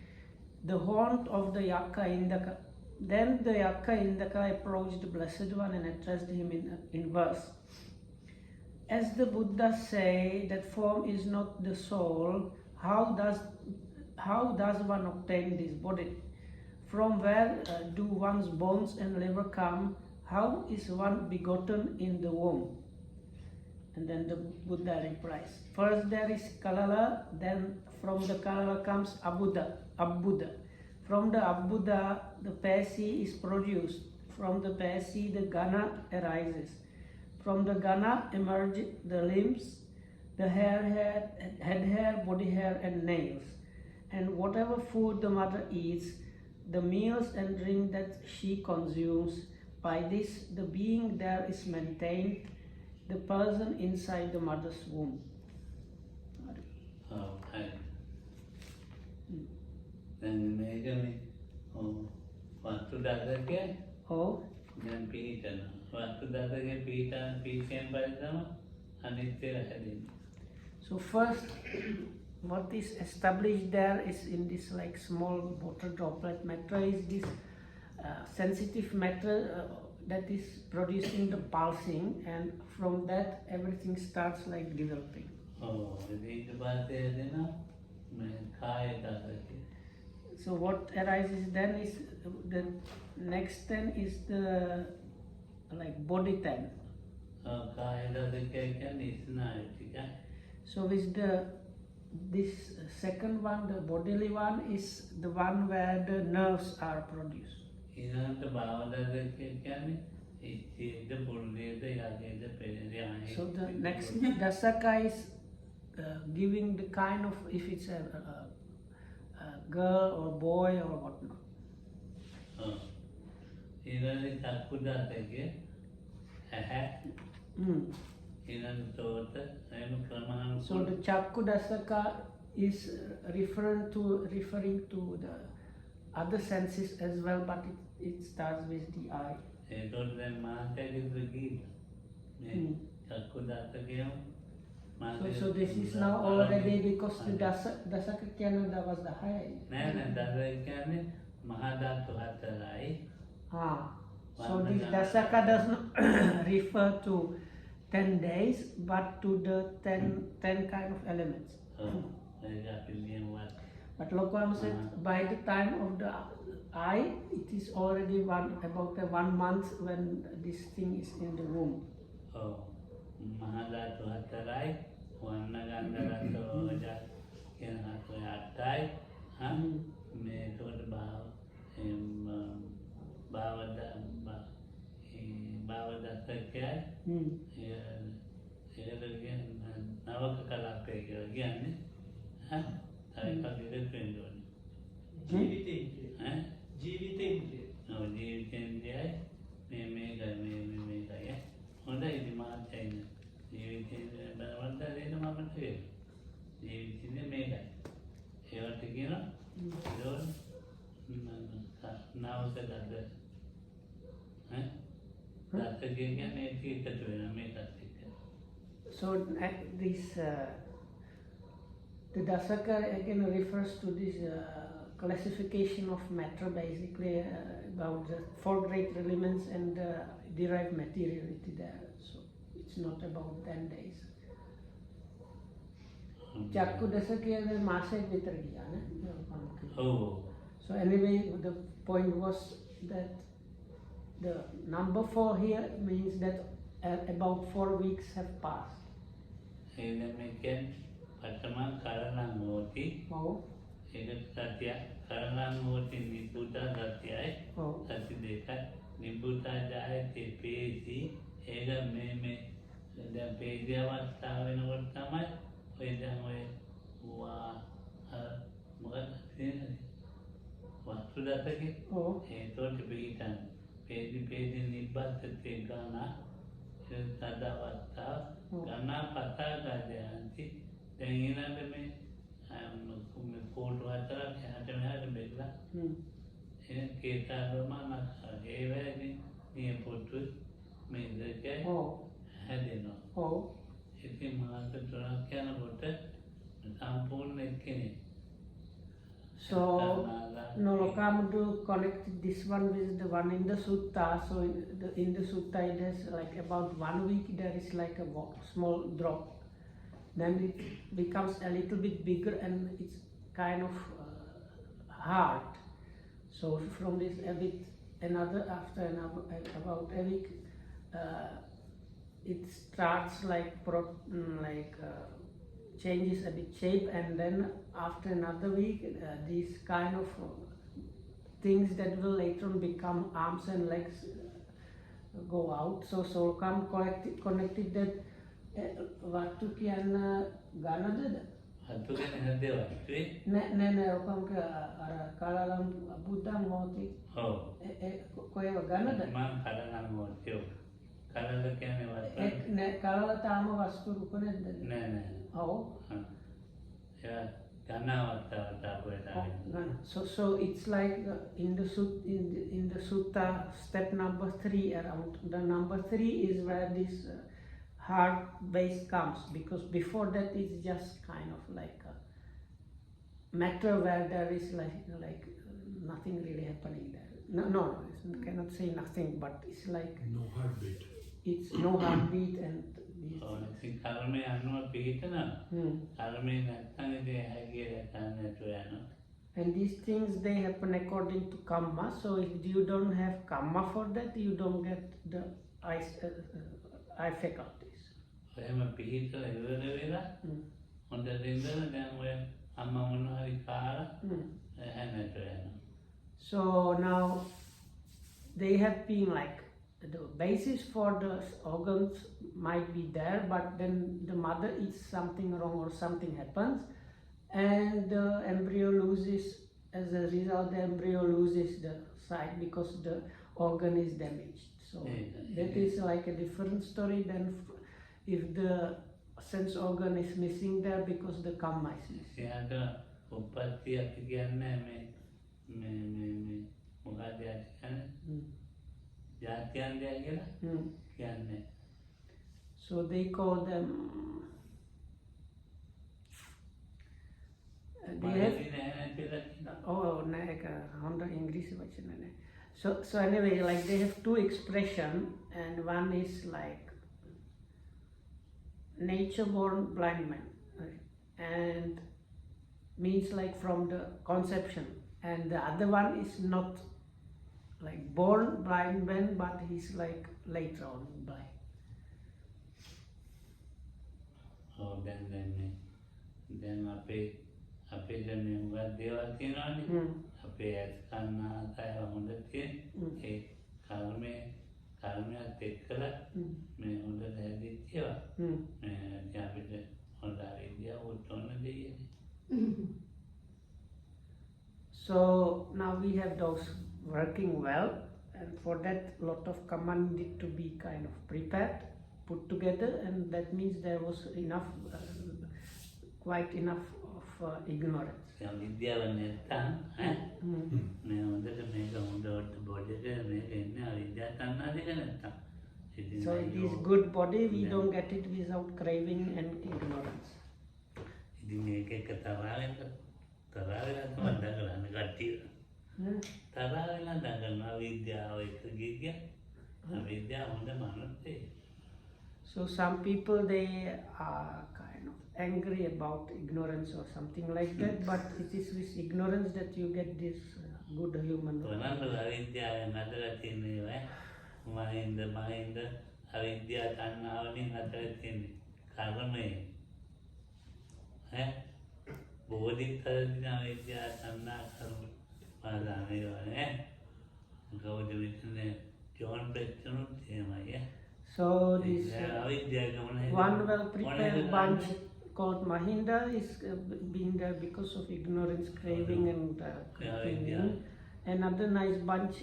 the haunt of the Yakka Indaka. Then the Yakka Indaka approached the Blessed One and addressed him in verse. As the Buddha say that form is not the soul, how does one obtain this body? From where do one's bones and liver come? How is one begotten in the womb? And then the Buddha replies, first there is Kalala, then from the Kalala comes Abbuddha. From the Abbuddha, the Pesi is produced. From the Pesi, the Gana arises. From the Gana emerge the limbs, the head hair, body hair, and nails. And whatever food the mother eats, the meals and drink that she consumes, by this the being there is maintained, the person inside the mother's womb. දැන් මේකනේ වස්තු දසකේ Oh. දැන් පීඨන වස්තු දසකේ පීඨයෙන් පරිදම අනිත්‍ය හැදෙන්නේ. So first, what is established there is in this like small water droplet matter is this sensitive matter that is producing the pulsing, and from that everything starts like developing. ඊට පස්සේ එදෙනා මේ කාය දසකේ. So what arises then is the next 10 is the like body 10. කාය දසකේ කියන්නේ ස්නායු ටිකයි. So with this second one, the bodily one, is the one where the nerves are produced. ඊළඟට භාව දසකේ කියන්නේ ඉච්ඡේද පුරුෂේද යගේද පෙරේ. So the next dasaka is giving the kind of, if it's a girl or boy or whatnot. ඊළඟ චක්කුදාතගේ ඇහැ Mm. ඊළඟ සෝත එහෙම ක්‍රමානුකූලව So the Chakudasaka is referring to the other senses as well, but it starts with the eye. ඒතකොට දැන් මාතයගේ ගීත මේ Mm. චක්කුදාතකයම So this is now already because the Dasaka Canada was the high. නෑ නෑ දර කියන්නේ මහා ධාතු හතරයි So this Dasaka does not refer to 10 days, but to the 10 kind of elements. ඒක අපි ලියමුවත් But Lokam said by the time of the eye, it is already about 1 month when this thing is in the womb. ඔව් මහා ධාතු හතරයි වන්න ගන්ධ රස ඕජා කියන හතර අටයි මේ ඒකට භාවදත්තකයයි ඒකට නවක කලාපය කියලා කියන්නේ තව එකක් ඉතින් වෙන්න ඕනේ ජීවිතේන්ද්‍රයයි මේකයි හොඳයි ඉතින් මාත්‍යයින ජීවිතේන්ද්‍රය බලවන්ත දෙන්න මම තේරෙන්නේ ජීවිතේන්ද්‍රය මේකයි ඒවට කියනවා නාවක දද්ද දත්තකය කියන්නේ ඒක එකතු වෙනවා මේකත් එක්ක So this the Dasaka again refers to this classification of matter, basically about the 4 great elements and derived materiality there. So it's not about 10 days. Chakku Dasaka is Masek Vitargiya. Oh. So anyway, the point was that the number 4 here means that about 4 weeks have passed. And then we can Patama Karanangoti. Oh. ඒක සත්‍ය කරණංගෝති නිබ්බුත සත්‍යයි සත්‍ය දෙකයි නිබ්බුත ජායති පේසි ඒක මේ දැන් පේසි අවස්ථාව වෙනකොට තමයි ඔය දැන් ඔය මොකක්ද කියන්නේ වස්තු දත්තකේ ඒතකොට පිටින් පේසි නිබ්බත්තේ ගාන සදාවස්ථා ගාන පතා ගායන්ති දැන් ඊළඟ මේ ෆෝටෝ හතරක් එහාට මෙහාට බෙදලා එහෙනම් කේතාරම ඒ වෙලේ මේ පොට්ටු මේ දෙකේ හැදෙනවා ඉතින් මාස 3ක් යනකොට සම්පූර්ණ එක්කනේ So Nolokamdu connected this one with the one in the sutta. So in the sutta it has like about 1 week there is like a small drop. Then it becomes a little bit bigger and it's kind of hard. So from this a bit after about a week it starts like changes a bit shape, and then after another week these kind of things that will later on become arms and legs go out. So Solkam connected that වත්තු කියන්න ගණදද? වත්තු කියන්නේ හදේවත්තු නෑ ඔකම අර කලලම් බුද්ධං හොති. ඔව්. කොහෙව ගණද? මම කලලම් හොති. කලල කියන්නේ වත්තු. නෑ කලල තාම වස්තු රූප නැද්ද? නෑ. ඔව්. So it's like in the sutta step number 3 around. The number 3 is where this hard base comes, because before that it's just kind of like a matter where there is like nothing really happening there. No, I cannot say nothing, but it's like no heartbeat. It's no heartbeat and ඉතින් කර්මය අනුව පිළිතන කර්මය නැත්නම් ඉතින් හැගිය නැතුව යනවා. And these things they happen according to karma. So if you don't have karma for that, you don't get the eye faculties. එහෙම පිළිතල ඉවර වෙලා හොඳට ඉඳලා දැන් ඔය අම්මා මොනවා හරි කාලා නැතුව යනවා. So now they have been like the basis for the organs might be there, but then the mother eats something wrong or something happens, and the embryo loses, as a result, the embryo loses the sight because the organ is damaged. So that is like a different story than if the sense organ is missing there because the kamma is missing. එයාට උප්පත්තිය අපි කියන්නේ මේ මොකක්ද කියන්නේ? ජාත්‍යන්තය කියලා කියන්නේ. So they call them. They have. Oh, Honda English version. So anyway, like they have two expressions, and one is like nature-born blind man, and means like from the conception, and the other one is not like born blind man, but he's like later on blind. Oh, then අපේ දැන් මේ දේවල් තියෙනවානේ. අපේ ඇස් කන්න ආසය හොඳ තියෙන. ඒ කර්මයත් එක්කලා මේ හොඳට හැදිච්ච ඒවා. මේ අපිට හොඳ අවිද්‍යාව උත්පන්න දෙන්නේ. So now we have those working well, and for that lot of command need to be kind of prepared, put together, and that means there was enough, quite enough of ignorance. විද්‍යාව නැත්තම් මේ හොඳට මේක හොඳට body එක මේක එන්නේ අවිද්‍යාව තණ්හා දෙක නැත්තම්. So it is good body, we don't get it without craving and ignorance. ඉතින් මේක එක තරහවෙලා තමයි දඟලන්නේ කට්ටිය. තරහවෙලා දඟලන අවිද්‍යාව එක ගිය අවිද්‍යාව හොඳ මනසේ. So some people, they are kind of angry about ignorance or something like that, but it is with ignorance that you get this good human. අවිද්‍යාවෙන් හදලා තියෙන්නේ මහින්ද අවිද්‍යාව තණ්හාවලින් හදලා තියෙන්නේ කර්මය. බෝධිසත්වයන් අවිද්‍යාව තණ්හා කර්ම පාදානේ කවුද විතනේ ජෝන් බෙට්ටනුත් එහෙමයි. So this one well-prepared bunch called Mahinda is being there because of ignorance, craving and clinging. Another nice bunch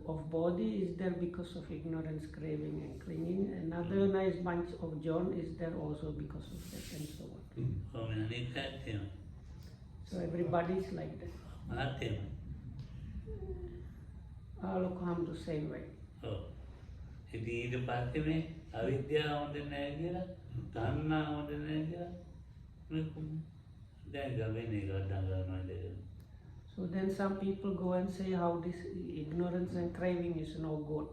of body is there because of ignorance, craving and clinging. Another nice bunch of John is there also because of that and so on. So everybody is like that. All come the same way. ඉතින් ඊට පස්සේ මේ අවිද්‍යාව හොඳ නැහැ කියලා තණ්හා හොඳ නැහැ කියලා දැන් ගමනේ ගොඩනගනවා දෙක. So then some people go and say how this ignorance and craving is no good.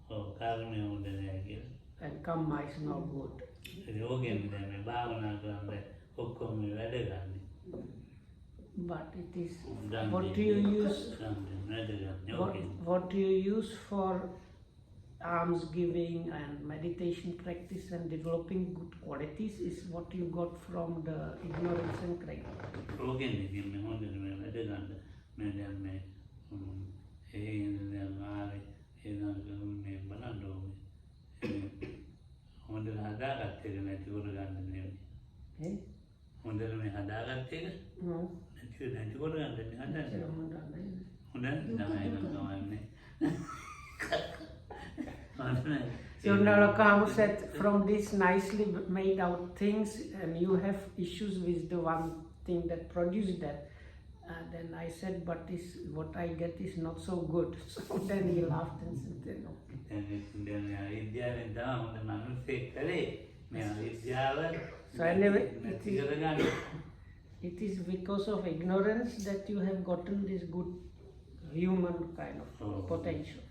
ඔව් කර්මය හොඳ නැහැ කියලා. And kamma is no good. යෝගෙන් දැන් මේ භාවනා කරන්නේ ඔක්කොම වැඩ ගන්න. But it is what you use for alms giving and meditation practice and developing good qualities is what you got from the ignorance and craving. යෝගෙන් ඉන්නේ හොඳට මේ වැඩ ගන්න. මේ දැන් මේ දැන් ආවේ මේ බලන්න ඕනේ. හොඳට හදාගත්ත එක නැති කර ගන්න නෙමෙයි. හොඳට මේ හදාගත්ත එක නැති කර ගන්න හදන්නේ. හොඳට තමයි නෝන්නේ. So Nalakamu said, from these nicely made out things, and you have issues with the one thing that produced that. Then I said, but this what I get is not so good. So then he laughed and said, no. So anyway, it is because of ignorance that you have gotten this good human kind of potential.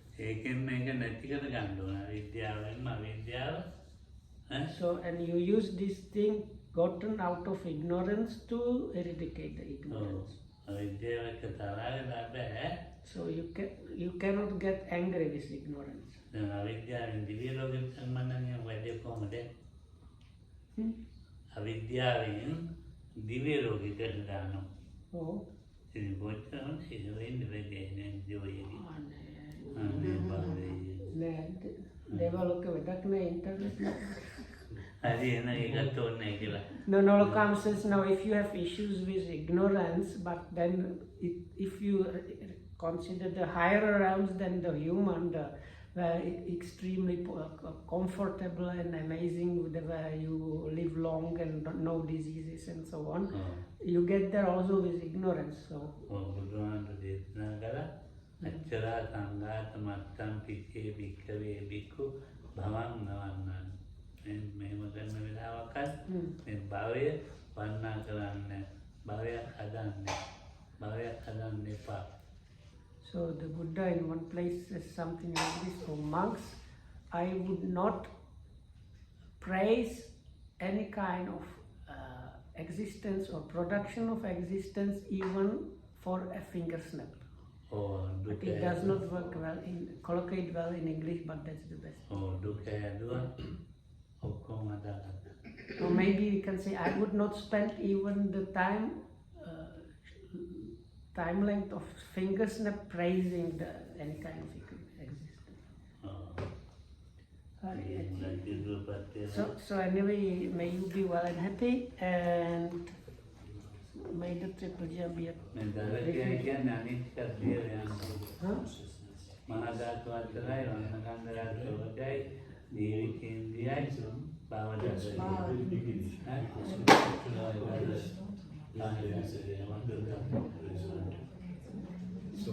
So, and you use this thing gotten out of ignorance to eradicate the ignorance. So you cannot get angry with ignorance. Oh. දේවලෝක වැඩක් නෑ internet. හරි එන ඒකත් ඕනේ කියලා. No, Nolokam says now if you have issues with ignorance, but then if you consider the higher realms than the human, extremely comfortable and amazing, where you live long and no diseases and so on, you get there also with ignorance. So. බුදුහාමුදුරුවෝ දේශනා කළා අච්චරා සංඝාත මත්තම් පිච්චේ භික්ඛවේ භික්ඛු භවං නවන්නං. මෙහෙම කරන වෙලාවකත් මේ භවය වර්ණනා කරන්නේ භවයක් හදන්න එපා. So the Buddha in one place says something like this: for monks, I would not praise any kind of existence or production of existence even for a finger snap. But it does not work well collocate well in English, but that's the best. Or maybe we can say I would not spend even the time length of finger snap praising any kind of existence. So anyway, may you be well and happy, and may the triple jam be So